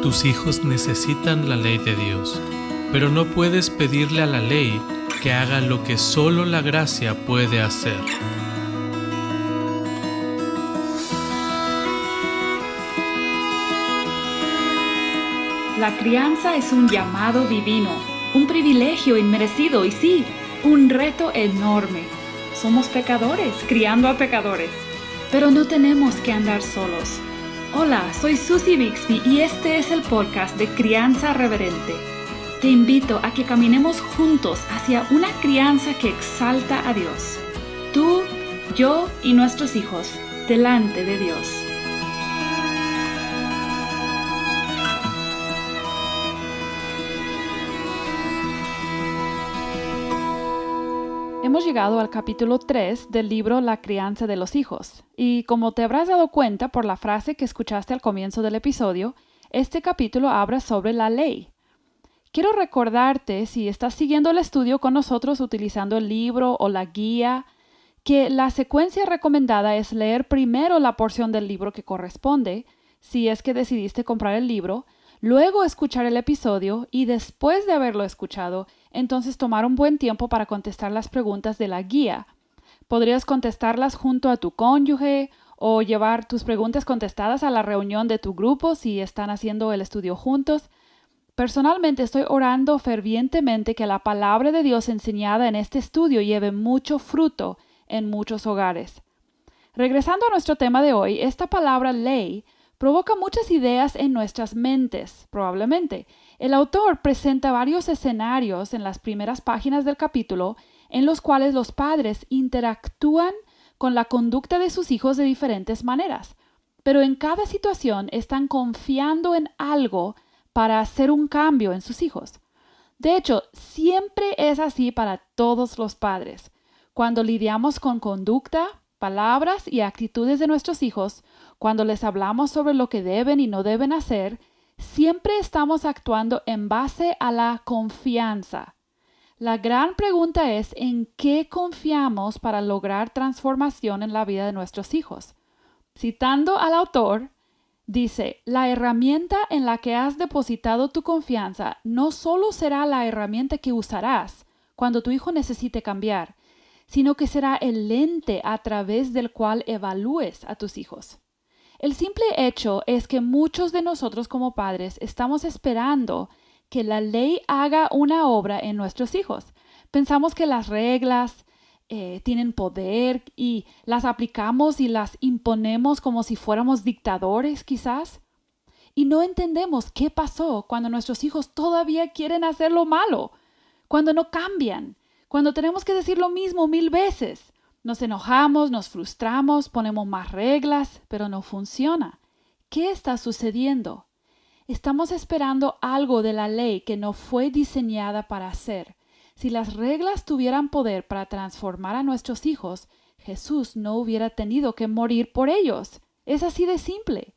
Tus hijos necesitan la ley de Dios, pero no puedes pedirle a la ley que haga lo que solo la gracia puede hacer. La crianza es un llamado divino, un privilegio inmerecido y sí, un reto enorme. Somos pecadores, criando a pecadores, pero no tenemos que andar solos. Hola, soy Susie Bixby y este es el podcast de Crianza Reverente. Te invito a que caminemos juntos hacia una crianza que exalta a Dios. Tú, yo y nuestros hijos, delante de Dios. Hemos llegado al capítulo 3 del libro La crianza de los hijos, y como te habrás dado cuenta por la frase que escuchaste al comienzo del episodio, este capítulo habla sobre la ley. Quiero recordarte, si estás siguiendo el estudio con nosotros utilizando el libro o la guía, que la secuencia recomendada es leer primero la porción del libro que corresponde, si es que decidiste comprar el libro, luego escuchar el episodio y después de haberlo escuchado, entonces tomar un buen tiempo para contestar las preguntas de la guía. Podrías contestarlas junto a tu cónyuge o llevar tus preguntas contestadas a la reunión de tu grupo si están haciendo el estudio juntos. Personalmente estoy orando fervientemente que la palabra de Dios enseñada en este estudio lleve mucho fruto en muchos hogares. Regresando a nuestro tema de hoy, esta palabra ley provoca muchas ideas en nuestras mentes, probablemente. El autor presenta varios escenarios en las primeras páginas del capítulo en los cuales los padres interactúan con la conducta de sus hijos de diferentes maneras, pero en cada situación están confiando en algo para hacer un cambio en sus hijos. De hecho, siempre es así para todos los padres. Cuando lidiamos con conducta, palabras y actitudes de nuestros hijos, cuando les hablamos sobre lo que deben y no deben hacer, siempre estamos actuando en base a la confianza. La gran pregunta es ¿en qué confiamos para lograr transformación en la vida de nuestros hijos? Citando al autor, dice, la herramienta en la que has depositado tu confianza no solo será la herramienta que usarás cuando tu hijo necesite cambiar, sino que será el lente a través del cual evalúes a tus hijos. El simple hecho es que muchos de nosotros como padres estamos esperando que la ley haga una obra en nuestros hijos. Pensamos que las reglas tienen poder y las aplicamos y las imponemos como si fuéramos dictadores quizás. Y no entendemos qué pasó cuando nuestros hijos todavía quieren hacer lo malo, cuando no cambian, cuando tenemos que decir lo mismo 1000 veces. Nos enojamos, nos frustramos, ponemos más reglas, pero no funciona. ¿Qué está sucediendo? Estamos esperando algo de la ley que no fue diseñada para hacer. Si las reglas tuvieran poder para transformar a nuestros hijos, Jesús no hubiera tenido que morir por ellos. Es así de simple.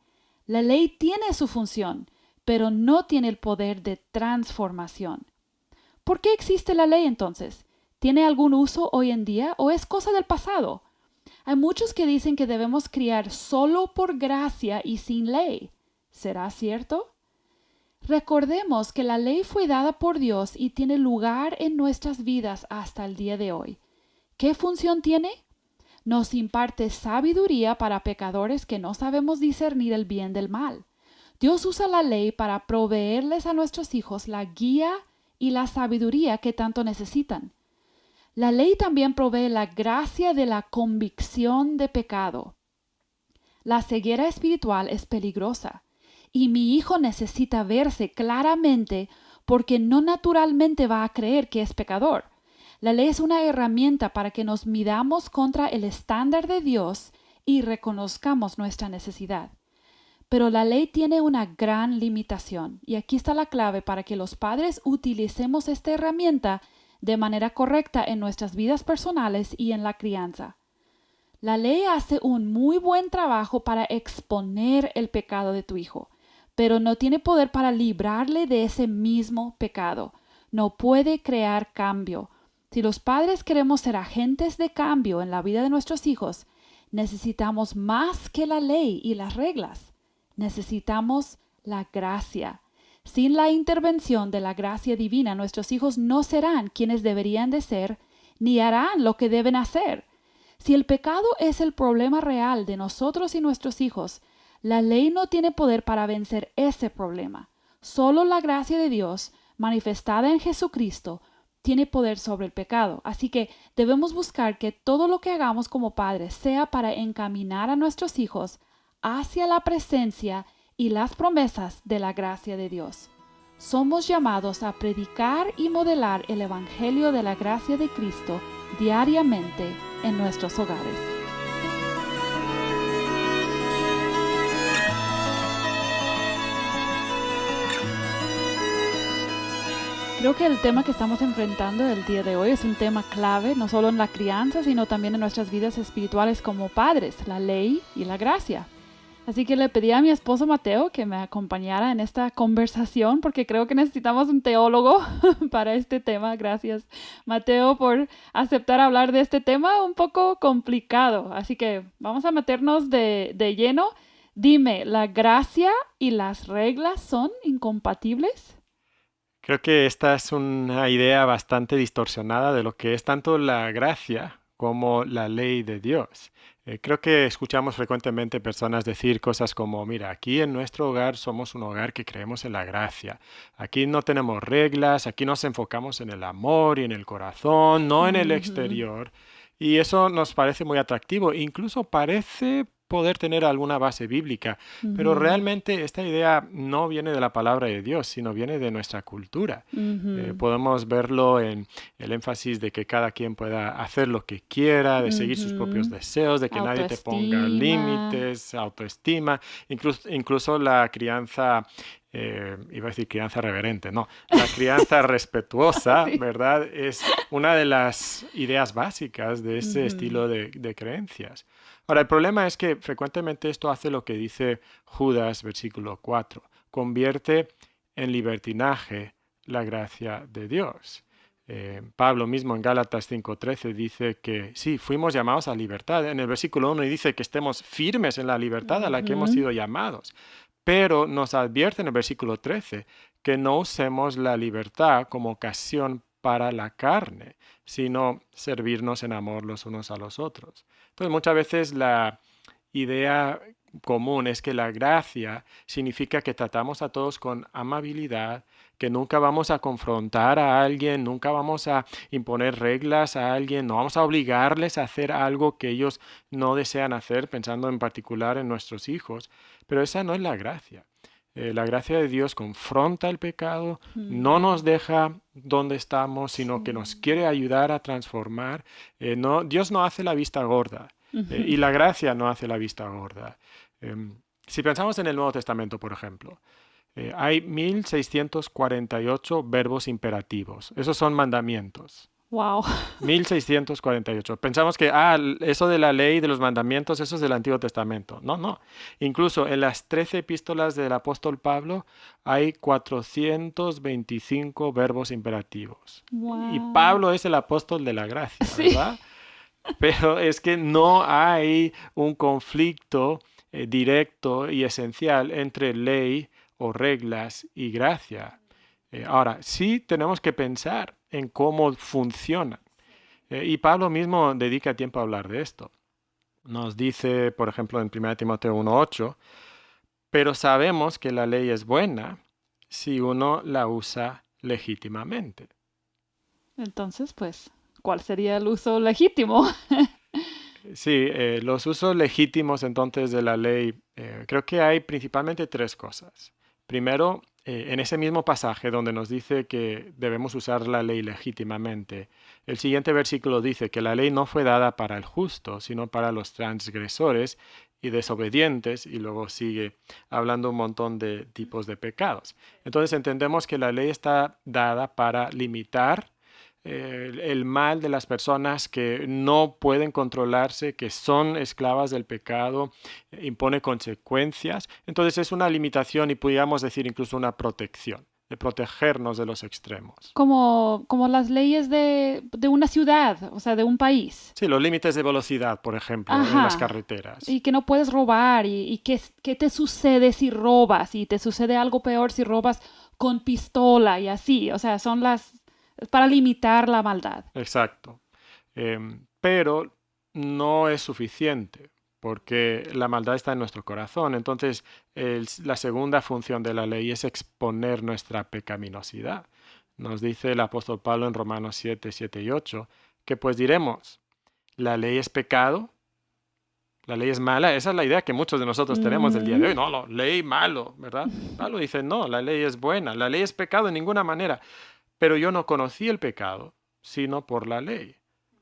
La ley tiene su función, pero no tiene el poder de transformación. ¿Por qué existe la ley entonces? ¿Tiene algún uso hoy en día o es cosa del pasado? Hay muchos que dicen que debemos criar solo por gracia y sin ley. ¿Será cierto? Recordemos que la ley fue dada por Dios y tiene lugar en nuestras vidas hasta el día de hoy. ¿Qué función tiene? Nos imparte sabiduría para pecadores que no sabemos discernir el bien del mal. Dios usa la ley para proveerles a nuestros hijos la guía y la sabiduría que tanto necesitan. La ley también provee la gracia de la convicción de pecado. La ceguera espiritual es peligrosa y mi hijo necesita verse claramente porque no naturalmente va a creer que es pecador. La ley es una herramienta para que nos midamos contra el estándar de Dios y reconozcamos nuestra necesidad. Pero la ley tiene una gran limitación y aquí está la clave para que los padres utilicemos esta herramienta de manera correcta en nuestras vidas personales y en la crianza. La ley hace un muy buen trabajo para exponer el pecado de tu hijo, pero no tiene poder para librarle de ese mismo pecado. No puede crear cambio. Si los padres queremos ser agentes de cambio en la vida de nuestros hijos, necesitamos más que la ley y las reglas. Necesitamos la gracia. Sin la intervención de la gracia divina, nuestros hijos no serán quienes deberían de ser, ni harán lo que deben hacer. Si el pecado es el problema real de nosotros y nuestros hijos, la ley no tiene poder para vencer ese problema. Solo la gracia de Dios, manifestada en Jesucristo, tiene poder sobre el pecado. Así que debemos buscar que todo lo que hagamos como padres sea para encaminar a nuestros hijos hacia la presencia y las promesas de la gracia de Dios. Somos llamados a predicar y modelar el Evangelio de la gracia de Cristo diariamente en nuestros hogares. Creo que el tema que estamos enfrentando el día de hoy es un tema clave, no solo en la crianza, sino también en nuestras vidas espirituales como padres, la ley y la gracia. Así que le pedí a mi esposo Mateo que me acompañara en esta conversación porque creo que necesitamos un teólogo para este tema. Gracias, Mateo, por aceptar hablar de este tema un poco complicado. Así que vamos a meternos de lleno. Dime, ¿la gracia y las reglas son incompatibles? Creo que esta es una idea bastante distorsionada de lo que es tanto la gracia como la ley de Dios. Creo que escuchamos frecuentemente personas decir cosas como, mira, aquí en nuestro hogar somos un hogar que creemos en la gracia. Aquí no tenemos reglas, aquí nos enfocamos en el amor y en el corazón, no en el exterior. Y eso nos parece muy atractivo, incluso parece poder tener alguna base bíblica, pero realmente esta idea no viene de la palabra de Dios, sino viene de nuestra cultura. Podemos verlo en el énfasis de que cada quien pueda hacer lo que quiera, de seguir sus propios deseos, de que nadie te ponga límites, autoestima, incluso la crianza, iba a decir crianza reverente, no, la crianza respetuosa, sí, ¿verdad? Es una de las ideas básicas de ese estilo de creencias. Ahora, el problema es que frecuentemente esto hace lo que dice Judas, versículo 4. Convierte en libertinaje la gracia de Dios. Pablo mismo en Gálatas 5:13 dice que sí, fuimos llamados a libertad. En el versículo 1 dice que estemos firmes en la libertad a la que hemos sido llamados. Pero nos advierte en el versículo 13 que no usemos la libertad como ocasión para la carne, sino servirnos en amor los unos a los otros. Entonces, muchas veces la idea común es que la gracia significa que tratamos a todos con amabilidad, que nunca vamos a confrontar a alguien, nunca vamos a imponer reglas a alguien, no vamos a obligarles a hacer algo que ellos no desean hacer, pensando en particular en nuestros hijos. Pero esa no es la gracia. La gracia de Dios confronta el pecado, no nos deja donde estamos, sino que nos quiere ayudar a transformar. Dios no hace la vista gorda y la gracia no hace la vista gorda. Si pensamos en el Nuevo Testamento, por ejemplo, hay 1648 verbos imperativos. Esos son mandamientos. Wow. 1648. Pensamos que eso de la ley, de los mandamientos, eso es del Antiguo Testamento. No. Incluso en las 13 epístolas del apóstol Pablo hay 425 verbos imperativos. Wow. Y Pablo es el apóstol de la gracia, ¿verdad? Sí. Pero es que no hay un conflicto directo y esencial entre ley o reglas y gracia. Ahora, sí tenemos que pensar en cómo funciona. Y Pablo mismo dedica tiempo a hablar de esto. Nos dice, por ejemplo, en 1 Timoteo 1:8, pero sabemos que la ley es buena si uno la usa legítimamente. Entonces, pues, ¿cuál sería el uso legítimo? Sí, los usos legítimos entonces de la ley, creo que hay principalmente tres cosas. Primero, en ese mismo pasaje donde nos dice que debemos usar la ley legítimamente, el siguiente versículo dice que la ley no fue dada para el justo, sino para los transgresores y desobedientes, y luego sigue hablando un montón de tipos de pecados. Entonces entendemos que la ley está dada para limitar el mal de las personas que no pueden controlarse, que son esclavas del pecado, impone consecuencias. Entonces es una limitación y podríamos decir incluso una protección. protegernos de los extremos. Como las leyes de una ciudad, o sea, de un país. Sí, los límites de velocidad, por ejemplo, en las Ajá. carreteras. Y que no puedes robar. Y qué te sucede si robas. Y te sucede algo peor si robas con pistola y así. O sea, es para limitar la maldad. Exacto. Pero no es suficiente, porque la maldad está en nuestro corazón. Entonces, la segunda función de la ley es exponer nuestra pecaminosidad. Nos dice el apóstol Pablo en Romanos 7, 7 y 8, que pues diremos, ¿la ley es pecado? ¿La ley es mala? Esa es la idea que muchos de nosotros tenemos del día de hoy. No, no, ley malo, ¿verdad? Pablo dice, no, la ley es buena, la ley es pecado en ninguna manera. Pero yo no conocí el pecado, sino por la ley,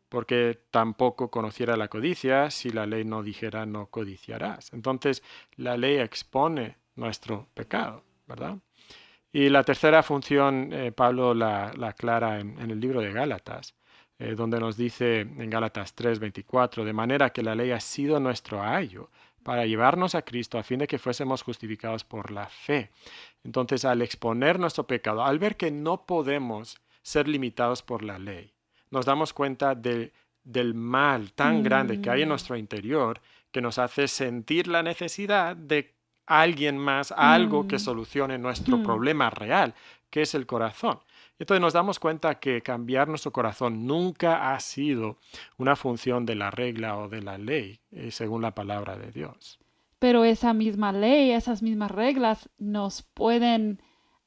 porque tampoco conociera la codicia si la ley no dijera no codiciarás. Entonces, la ley expone nuestro pecado, ¿verdad? Y la tercera función, Pablo la aclara en el libro de Gálatas, donde nos dice en Gálatas 3:24, de manera que la ley ha sido nuestro ayo para llevarnos a Cristo a fin de que fuésemos justificados por la fe. Entonces, al exponer nuestro pecado, al ver que no podemos ser limitados por la ley, nos damos cuenta del mal tan grande que hay en nuestro interior que nos hace sentir la necesidad de alguien más, algo que solucione nuestro problema real, que es el corazón. Entonces nos damos cuenta que cambiar nuestro corazón nunca ha sido una función de la regla o de la ley, según la palabra de Dios. Pero esa misma ley, esas mismas reglas nos pueden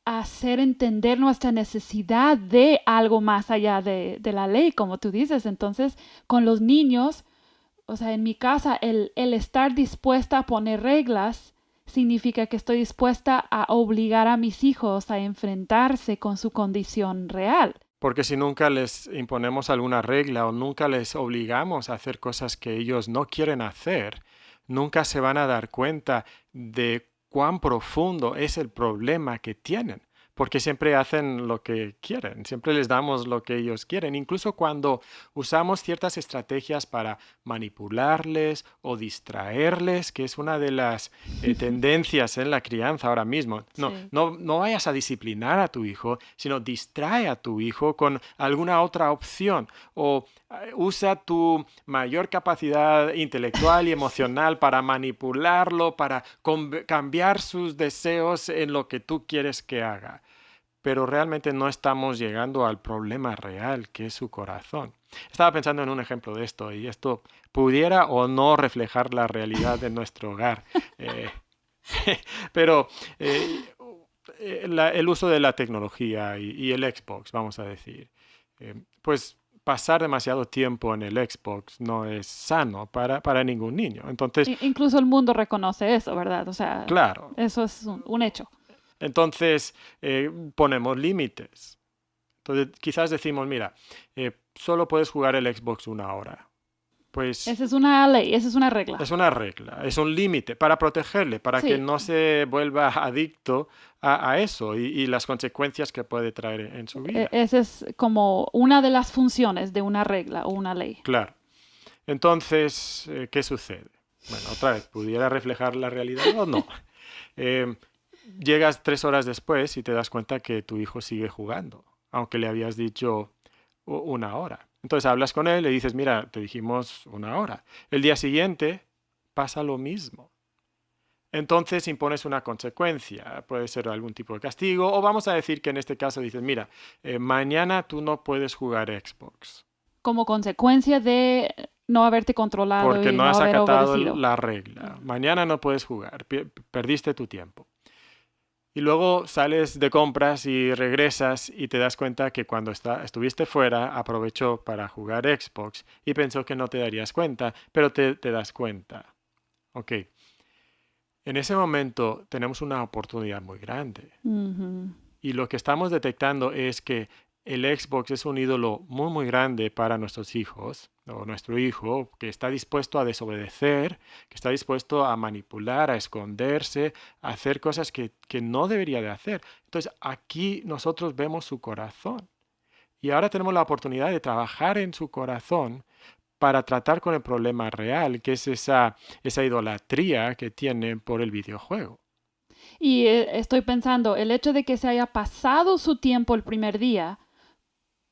hacer entender nuestra necesidad de algo más allá de la ley, como tú dices. Entonces, con los niños, o sea, en mi casa, el estar dispuesta a poner reglas significa que estoy dispuesta a obligar a mis hijos a enfrentarse con su condición real. Porque si nunca les imponemos alguna regla o nunca les obligamos a hacer cosas que ellos no quieren hacer, nunca se van a dar cuenta de cuán profundo es el problema que tienen. Porque siempre hacen lo que quieren, siempre les damos lo que ellos quieren. Incluso cuando usamos ciertas estrategias para manipularles o distraerles, que es una de las tendencias en la crianza ahora mismo. No, Sí. no vayas a disciplinar a tu hijo, sino distrae a tu hijo con alguna otra opción. O usa tu mayor capacidad intelectual y emocional para manipularlo, para cambiar sus deseos en lo que tú quieres que haga. Pero realmente no estamos llegando al problema real, que es su corazón. Estaba pensando en un ejemplo de esto, y esto pudiera o no reflejar la realidad de nuestro hogar. Pero el uso de la tecnología y el Xbox, vamos a decir, pues pasar demasiado tiempo en el Xbox no es sano para ningún niño. Entonces, Incluso el mundo reconoce eso, ¿verdad? O sea, claro. eso es un hecho. Entonces, ponemos límites. Entonces, quizás decimos, mira, solo puedes jugar el Xbox 1 hora. Pues Esa es una ley, esa es una regla. es una regla, es un límite para protegerle, para que Sí. no se vuelva adicto a eso y las consecuencias que puede traer en su vida. Esa es como una de las funciones de una regla o una ley. Claro. Entonces, ¿qué sucede? Bueno, otra vez, ¿pudiera reflejar la realidad o no? Llegas 3 horas después y te das cuenta que tu hijo sigue jugando, aunque le habías dicho 1 hora. Entonces hablas con él, le dices, mira, te dijimos 1 hora. El día siguiente pasa lo mismo. Entonces impones una consecuencia, puede ser algún tipo de castigo, o vamos a decir que en este caso dices, mira, mañana tú no puedes jugar Xbox. Como consecuencia de no haberte controlado Porque y no no has haber acatado obedecido. la regla. Mañana no puedes jugar, perdiste tu tiempo. Y luego sales de compras y regresas y te das cuenta que cuando estuviste fuera aprovechó para jugar Xbox y pensó que no te darías cuenta, pero te das cuenta. Ok. En ese momento tenemos una oportunidad muy grande. Ujú. Y lo que estamos detectando es que el Xbox es un ídolo muy, muy grande para nuestros hijos, o nuestro hijo, que está dispuesto a desobedecer, que está dispuesto a manipular, a esconderse, a hacer cosas que no debería de hacer. Entonces, aquí nosotros vemos su corazón. Y ahora tenemos la oportunidad de trabajar en su corazón para tratar con el problema real, que es esa idolatría que tiene por el videojuego. Y estoy pensando, el hecho de que se haya pasado su tiempo el primer día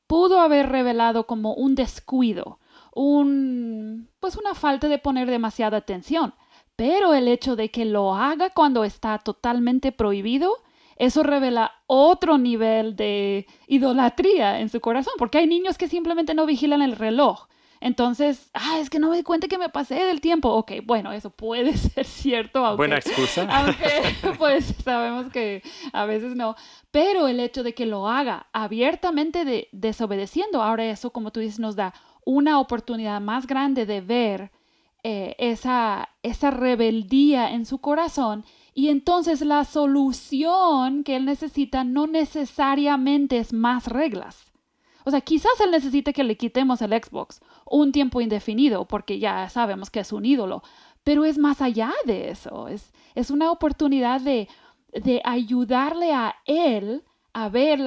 pudo haber revelado como un descuido, pues una falta de poner demasiada atención. Pero el hecho de que lo haga cuando está totalmente prohibido, eso revela otro nivel de idolatría en su corazón, porque hay niños que simplemente no vigilan el reloj. Entonces, es que no me di cuenta que me pasé del tiempo. Ok, bueno, eso puede ser cierto, Buena excusa. aunque pues sabemos que a veces no. Pero el hecho de que lo haga abiertamente desobedeciendo, ahora eso, como tú dices, nos da una oportunidad más grande de ver esa rebeldía en su corazón. Y entonces la solución que él necesita no necesariamente es más reglas. O sea, quizás él necesite que le quitemos el Xbox un tiempo indefinido porque ya sabemos que es un ídolo, pero es más allá de eso. Es una oportunidad de ayudarle a él a ver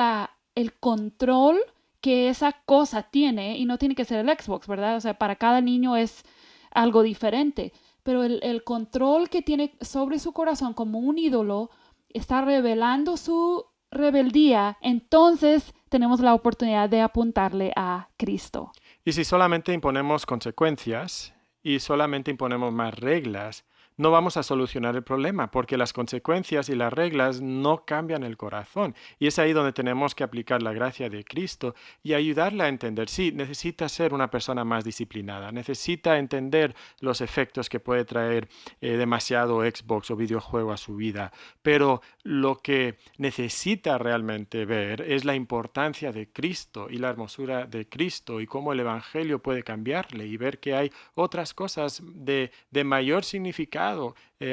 el control que esa cosa tiene, y no tiene que ser el Xbox, ¿verdad? O sea, para cada niño es algo diferente, pero el control que tiene sobre su corazón como un ídolo está revelando su rebeldía. Entonces tenemos la oportunidad de apuntarle a Cristo. Y si solamente imponemos consecuencias y solamente imponemos más reglas, no vamos a solucionar el problema, porque las consecuencias y las reglas no cambian el corazón. Y es ahí donde tenemos que aplicar la gracia de Cristo y ayudarla a entender. Sí, necesita ser una persona más disciplinada, necesita entender los efectos que puede traer demasiado Xbox o videojuego a su vida, pero lo que necesita realmente ver es la importancia de Cristo y la hermosura de Cristo y cómo el Evangelio puede cambiarle, y ver que hay otras cosas de mayor significado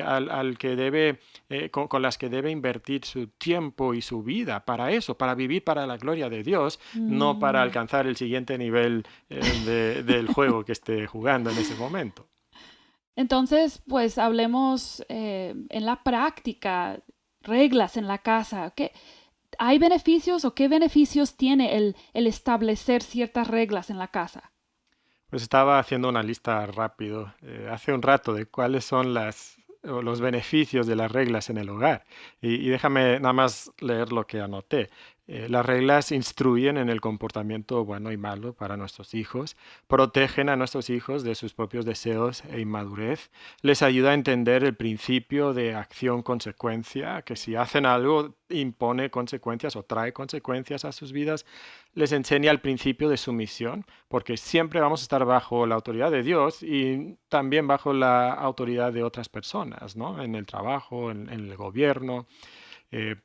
al que debe, con las que debe invertir su tiempo y su vida para eso, para vivir para la gloria de Dios, no para alcanzar el siguiente nivel del juego que esté jugando en ese momento. Entonces, pues hablemos en la práctica, reglas en la casa. ¿Hay beneficios o qué beneficios tiene el establecer ciertas reglas en la casa? Pues estaba haciendo una lista rápido hace un rato de cuáles son los beneficios de las reglas en el hogar. Y déjame nada más leer lo que anoté. Las reglas instruyen en el comportamiento bueno y malo para nuestros hijos, protegen a nuestros hijos de sus propios deseos e inmadurez, les ayuda a entender el principio de acción-consecuencia, que si hacen algo impone consecuencias o trae consecuencias a sus vidas, les enseña el principio de sumisión, porque siempre vamos a estar bajo la autoridad de Dios y también bajo la autoridad de otras personas, ¿no? En el trabajo, en el gobierno,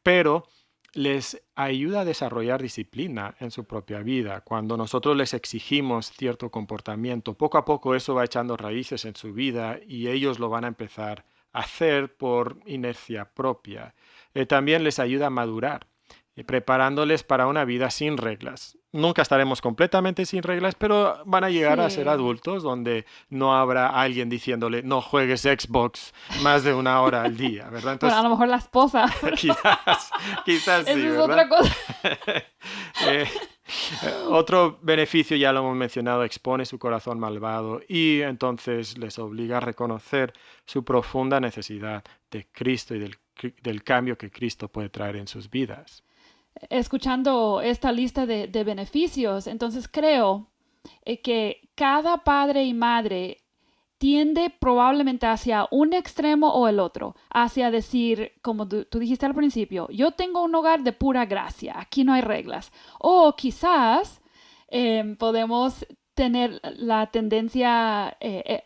pero les ayuda a desarrollar disciplina en su propia vida. Cuando nosotros les exigimos cierto comportamiento, poco a poco eso va echando raíces en su vida y ellos lo van a empezar a hacer por inercia propia. También les ayuda a madurar, preparándoles para una vida sin reglas. Nunca estaremos completamente sin reglas, pero van a llegar a ser adultos donde no habrá alguien diciéndole no juegues Xbox más de 1 hora al día, ¿verdad? Entonces, bueno, a lo mejor la esposa. quizás sí, Eso es ¿verdad? otra cosa. Otro beneficio, ya lo hemos mencionado, expone su corazón malvado y entonces les obliga a reconocer su profunda necesidad de Cristo y del cambio que Cristo puede traer en sus vidas. Escuchando esta lista de beneficios, entonces creo que cada padre y madre tiende probablemente hacia un extremo o el otro, hacia decir, como tú dijiste al principio, yo tengo un hogar de pura gracia, aquí no hay reglas. O quizás podemos tener la tendencia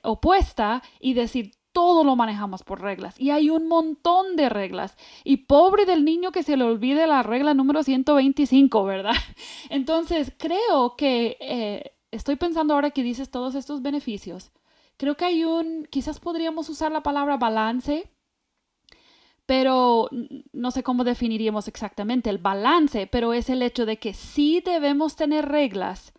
opuesta y decir, todo lo manejamos por reglas y hay un montón de reglas y pobre del niño que se le olvide la regla número 125, ¿verdad? Entonces creo que estoy pensando ahora que dices todos estos beneficios, creo que quizás podríamos usar la palabra balance, pero no sé cómo definiríamos exactamente el balance, pero es el hecho de que sí debemos tener reglas,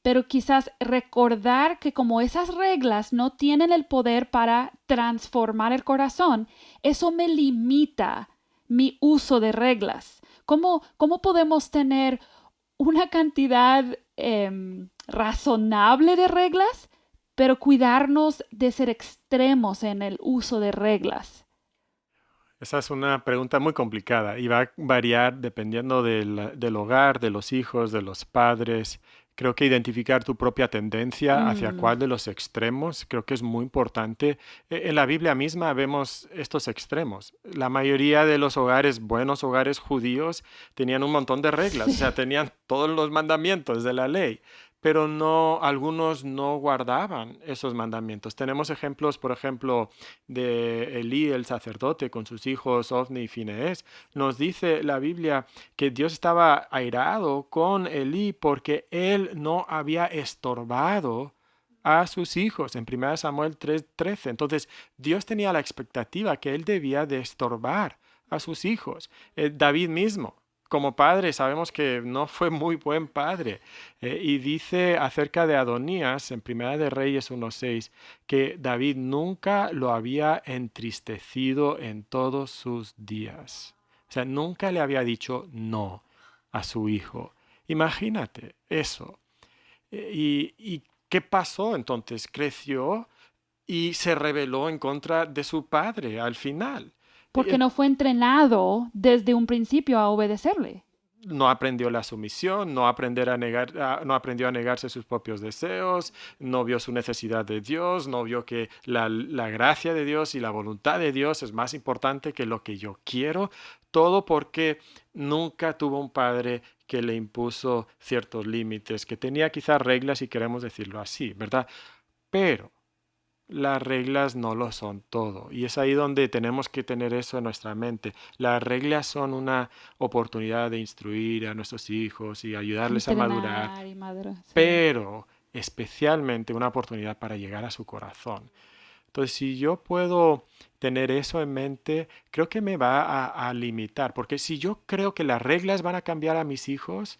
pero quizás recordar que como esas reglas no tienen el poder para transformar el corazón, eso me limita mi uso de reglas. ¿Cómo podemos tener una cantidad razonable de reglas, pero cuidarnos de ser extremos en el uso de reglas? Esa es una pregunta muy complicada y va a variar dependiendo del hogar, de los hijos, de los padres. Creo que identificar tu propia tendencia hacia Mm, cuál de los extremos creo que es muy importante. En la Biblia misma vemos estos extremos. La mayoría de los hogares, buenos hogares judíos, tenían un montón de reglas, o sea, sí. tenían todos los mandamientos de la ley, pero no, algunos no guardaban esos mandamientos. Tenemos ejemplos, por ejemplo, de Elí, el sacerdote, con sus hijos Ofni y Fineés. Nos dice la Biblia que Dios estaba airado con Elí porque él no había estorbado a sus hijos en 1 Samuel 3:13. Entonces, Dios tenía la expectativa que él debía de estorbar a sus hijos. David mismo, como padre, sabemos que no fue muy buen padre. Y dice acerca de Adonías en Primera de Reyes 1:6 que David nunca lo había entristecido en todos sus días. O sea, nunca le había dicho no a su hijo. Imagínate eso. ¿Y qué pasó entonces? Creció y se rebeló en contra de su padre al final. Porque no fue entrenado desde un principio a obedecerle. No aprendió la sumisión, no aprendió a negarse sus propios deseos, no vio su necesidad de Dios, no vio que la gracia de Dios y la voluntad de Dios es más importante que lo que yo quiero, todo porque nunca tuvo un padre que le impuso ciertos límites, que tenía quizás reglas, si queremos decirlo así, ¿verdad? Pero las reglas no lo son todo. Y es ahí donde tenemos que tener eso en nuestra mente. Las reglas son una oportunidad de instruir a nuestros hijos y ayudarles a madurar, Entrenar y madre, sí. pero especialmente una oportunidad para llegar a su corazón. Entonces, si yo puedo tener eso en mente, creo que me va a limitar, porque si yo creo que las reglas van a cambiar a mis hijos,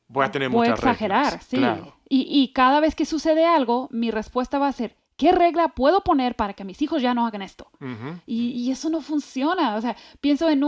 voy a tener Voy a muchas reglas, exagerar, sí. claro. Y cada vez que sucede algo, mi respuesta va a ser, ¿qué regla puedo poner para que mis hijos ya no hagan esto? Ujú. Y eso no funciona. O sea, pienso en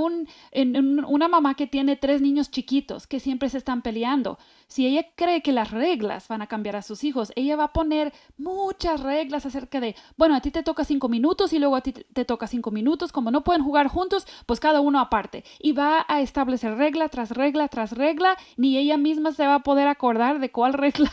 una mamá que tiene 3 niños chiquitos que siempre se están peleando. Si ella cree que las reglas van a cambiar a sus hijos, ella va a poner muchas reglas acerca de, bueno, a ti te toca 5 minutos y luego a ti te toca 5 minutos. Como no pueden jugar juntos, pues cada uno aparte. Y va a establecer regla tras regla tras regla. Ni ella misma se va a poder acordar de cuál regla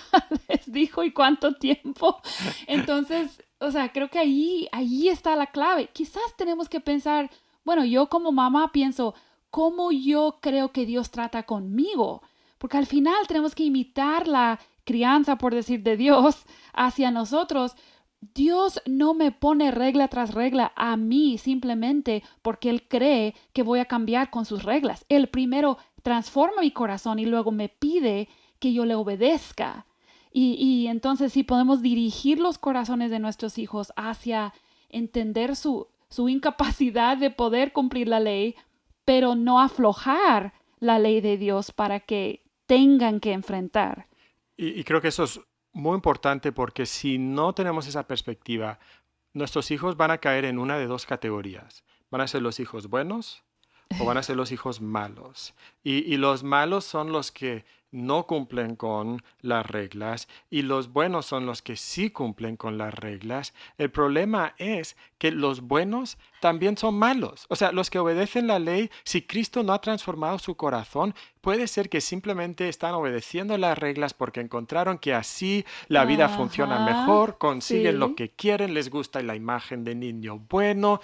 les dijo y cuánto tiempo. Entonces, o sea, creo que ahí está la clave. Quizás tenemos que pensar, bueno, yo como mamá pienso, ¿cómo yo creo que Dios trata conmigo? Porque al final tenemos que imitar la crianza, por decir, de Dios hacia nosotros. Dios no me pone regla tras regla a mí simplemente porque Él cree que voy a cambiar con sus reglas. Él primero transforma mi corazón y luego me pide que yo le obedezca. Y entonces si podemos dirigir los corazones de nuestros hijos hacia entender su incapacidad de poder cumplir la ley, pero no aflojar la ley de Dios para que tengan que enfrentar. Y creo que eso es muy importante porque si no tenemos esa perspectiva, nuestros hijos van a caer en una de dos categorías. Van a ser los hijos buenos o van a ser los hijos malos. Y los malos son los que no cumplen con las reglas y los buenos son los que sí cumplen con las reglas. El problema es que los buenos también son malos. O sea, los que obedecen la ley, si Cristo no ha transformado su corazón, puede ser que simplemente están obedeciendo las reglas porque encontraron que así la vida funciona Ajá, mejor, consiguen lo sí, que quieren, les gusta la imagen de niño bueno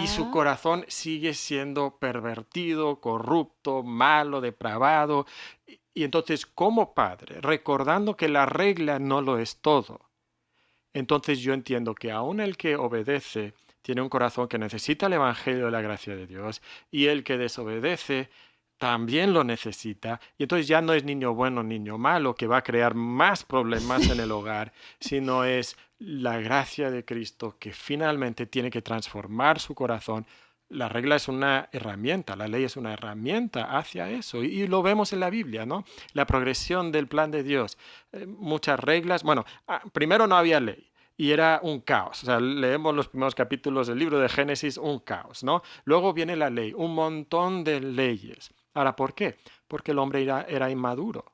y su ajá. corazón sigue siendo pervertido, corrupto, malo, depravado. Y entonces, como padre, recordando que la regla no lo es todo, entonces yo entiendo que aún el que obedece tiene un corazón que necesita el Evangelio de la gracia de Dios y el que desobedece también lo necesita. Y entonces ya no es niño bueno, niño malo, que va a crear más problemas en el hogar, sino es la gracia de Cristo que finalmente tiene que transformar su corazón. La regla es una herramienta, la ley es una herramienta hacia eso. Y lo vemos en la Biblia, ¿no? La progresión del plan de Dios. Muchas reglas. Bueno, primero no había ley y era un caos. O sea, leemos los primeros capítulos del libro de Génesis, un caos, ¿no? Luego viene la ley, un montón de leyes. Ahora, ¿por qué? Porque el hombre era inmaduro.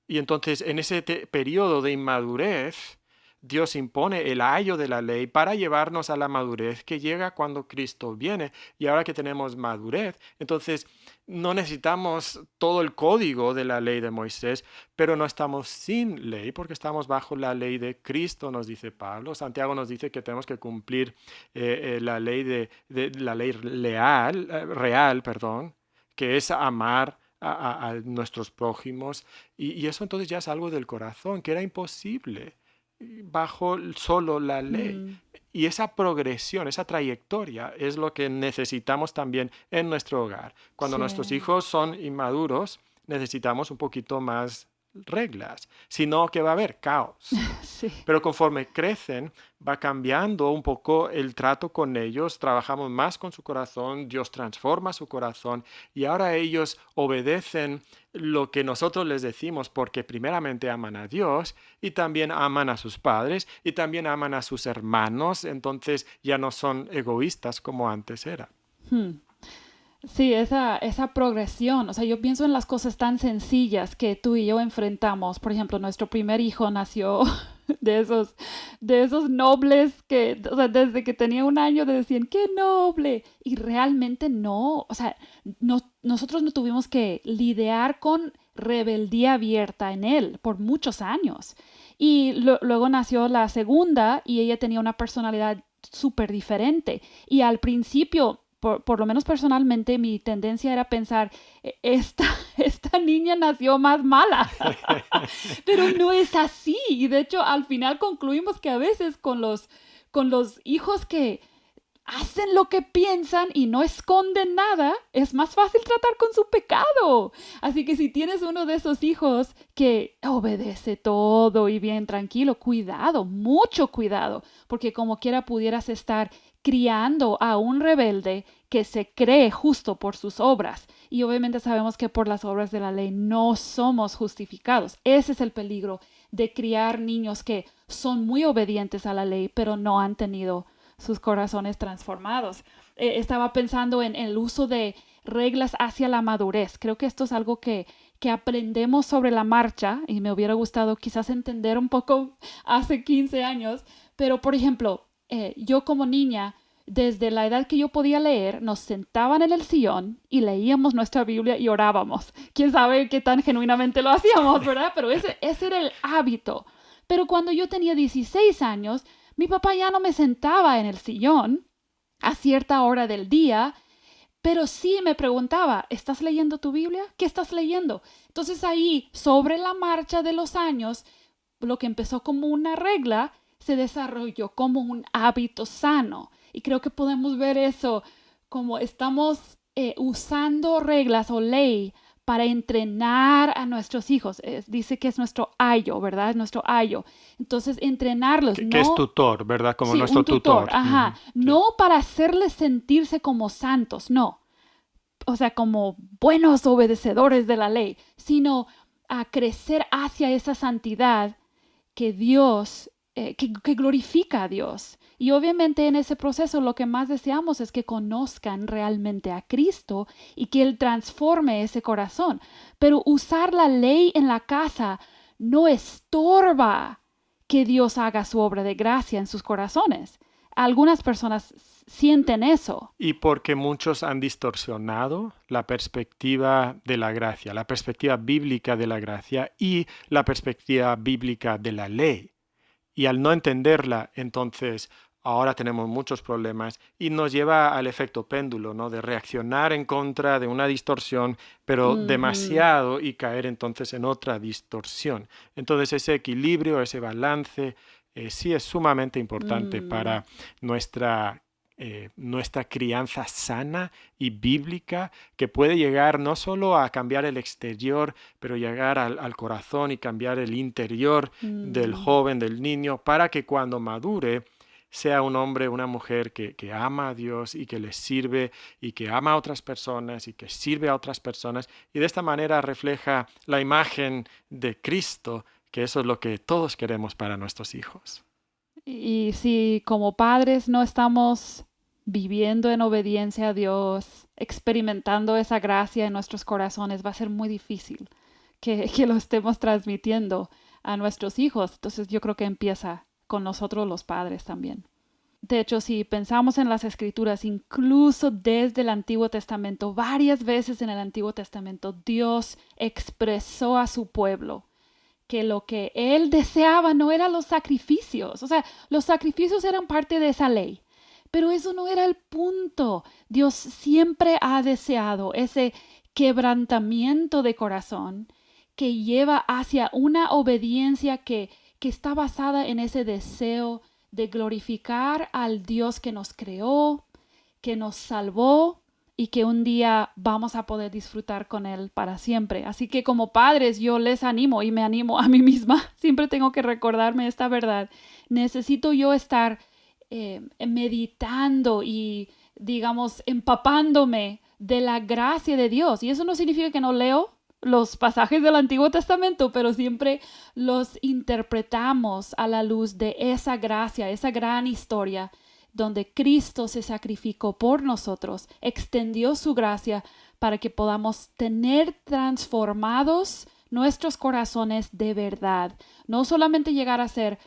Y entonces, en ese periodo de inmadurez, Dios impone el ayo de la ley para llevarnos a la madurez que llega cuando Cristo viene. Y ahora que tenemos madurez, entonces no necesitamos todo el código de la ley de Moisés, pero no estamos sin ley porque estamos bajo la ley de Cristo, nos dice Pablo. Santiago nos dice que tenemos que cumplir la ley la ley real, perdón, que es amar a nuestros prójimos. Y eso entonces ya es algo del corazón, que era imposible bajo solo la ley. Mm, Y esa progresión, esa trayectoria es lo que necesitamos también en nuestro hogar. Cuando sí, nuestros hijos son inmaduros, necesitamos un poquito más reglas, si no, que va a haber caos. sí. Pero conforme crecen, va cambiando un poco el trato con ellos, trabajamos más con su corazón, Dios transforma su corazón y ahora ellos obedecen lo que nosotros les decimos porque primeramente aman a Dios y también aman a sus padres y también aman a sus hermanos, entonces ya no son egoístas como antes era. Hmm. Sí, esa progresión, o sea, yo pienso en las cosas tan sencillas que tú y yo enfrentamos. Por ejemplo, nuestro primer hijo nació de esos nobles que, o sea, desde que tenía 1 año decían, ¡qué noble! Y realmente no, o sea, nosotros no tuvimos que lidiar con rebeldía abierta en él por muchos años. Y luego nació la segunda y ella tenía una personalidad súper diferente. Y al principio por lo menos personalmente, mi tendencia era pensar, esta niña nació más mala, pero no es así. Y de hecho, al final concluimos que a veces con los hijos que hacen lo que piensan y no esconden nada, es más fácil tratar con su pecado. Así que si tienes uno de esos hijos que obedece todo y bien tranquilo, cuidado, mucho cuidado, porque como quiera pudieras estar criando a un rebelde que se cree justo por sus obras. Y obviamente sabemos que por las obras de la ley no somos justificados. Ese es el peligro de criar niños que son muy obedientes a la ley, pero no han tenido sus corazones transformados. Estaba pensando en el uso de reglas hacia la madurez. Creo que esto es algo que aprendemos sobre la marcha y me hubiera gustado quizás entender un poco hace 15 años. Pero, por ejemplo, yo como niña, desde la edad que yo podía leer, nos sentaban en el sillón y leíamos nuestra Biblia y orábamos. Quién sabe qué tan genuinamente lo hacíamos, ¿verdad? Pero ese era el hábito. Pero cuando yo tenía 16 años, mi papá ya no me sentaba en el sillón a cierta hora del día, pero sí me preguntaba, ¿estás leyendo tu Biblia? ¿Qué estás leyendo? Entonces ahí, sobre la marcha de los años, lo que empezó como una regla se desarrolló como un hábito sano. Y creo que podemos ver eso como estamos usando reglas o ley para entrenar a nuestros hijos. Dice que es nuestro ayo, ¿verdad? Es nuestro ayo. Entonces, entrenarlos. Que es tutor, ¿verdad? Como Sí, nuestro un tutor. tutor. Ajá. Sí. No para hacerles sentirse como santos, no. O sea, como buenos obedecedores de la ley, sino a crecer hacia esa santidad que Dios, que glorifica a Dios. Y obviamente en ese proceso lo que más deseamos es que conozcan realmente a Cristo y que Él transforme ese corazón. Pero usar la ley en la casa no estorba que Dios haga su obra de gracia en sus corazones. Algunas personas sienten eso. Y porque muchos han distorsionado la perspectiva de la gracia, la perspectiva bíblica de la gracia y la perspectiva bíblica de la ley. Y al no entenderla, entonces ahora tenemos muchos problemas y nos lleva al efecto péndulo, ¿no? De reaccionar en contra de una distorsión, pero demasiado y caer entonces en otra distorsión. Entonces ese equilibrio, ese balance, sí es sumamente importante para nuestra crianza sana y bíblica, que puede llegar no solo a cambiar el exterior, pero llegar al corazón y cambiar el interior del joven, del niño, para que cuando madure sea un hombre, una mujer que ama a Dios y que les sirve y que ama a otras personas y que sirve a otras personas y de esta manera refleja la imagen de Cristo, que eso es lo que todos queremos para nuestros hijos. Y si como padres no estamos viviendo en obediencia a Dios, experimentando esa gracia en nuestros corazones, va a ser muy difícil que lo estemos transmitiendo a nuestros hijos. Entonces yo creo que empieza con nosotros los padres también. De hecho, si pensamos en las Escrituras, incluso desde el Antiguo Testamento, varias veces en el Antiguo Testamento, Dios expresó a su pueblo que lo que Él deseaba no eran los sacrificios. O sea, los sacrificios eran parte de esa ley, pero eso no era el punto. Dios siempre ha deseado ese quebrantamiento de corazón que lleva hacia una obediencia que está basada en ese deseo de glorificar al Dios que nos creó, que nos salvó y que un día vamos a poder disfrutar con Él para siempre. Así que como padres yo les animo y me animo a mí misma. Siempre tengo que recordarme esta verdad. Necesito yo estar meditando y, digamos, empapándome de la gracia de Dios. Y eso no significa que no leo los pasajes del Antiguo Testamento, pero siempre los interpretamos a la luz de esa gracia, esa gran historia donde Cristo se sacrificó por nosotros, extendió su gracia para que podamos tener transformados nuestros corazones de verdad. No solamente llegar a ser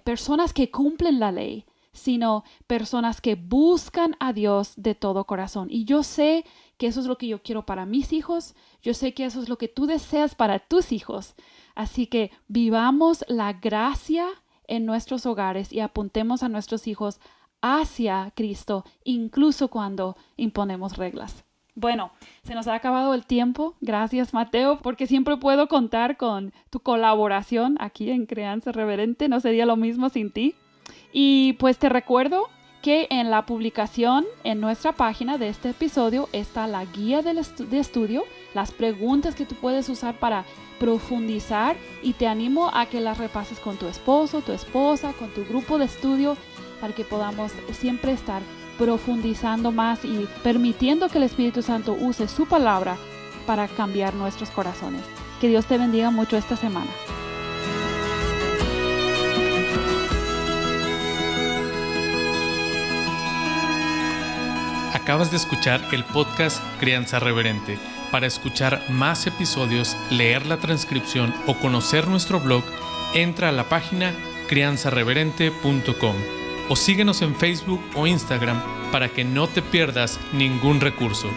personas que cumplen la ley, sino personas que buscan a Dios de todo corazón. Y yo sé que eso es lo que yo quiero para mis hijos. Yo sé que eso es lo que tú deseas para tus hijos. Así que vivamos la gracia en nuestros hogares y apuntemos a nuestros hijos hacia Cristo, incluso cuando imponemos reglas. Bueno, se nos ha acabado el tiempo. Gracias, Mateo, porque siempre puedo contar con tu colaboración aquí en Crianza Reverente. No sería lo mismo sin ti. Y pues te recuerdo que en la publicación en nuestra página de este episodio está la guía de estudio, las preguntas que tú puedes usar para profundizar, y te animo a que las repases con tu esposo, tu esposa, con tu grupo de estudio, para que podamos siempre estar profundizando más y permitiendo que el Espíritu Santo use su palabra para cambiar nuestros corazones. Que Dios te bendiga mucho esta semana. Acabas de escuchar el podcast Crianza Reverente. Para escuchar más episodios, leer la transcripción o conocer nuestro blog, entra a la página crianzareverente.com o síguenos en Facebook o Instagram para que no te pierdas ningún recurso.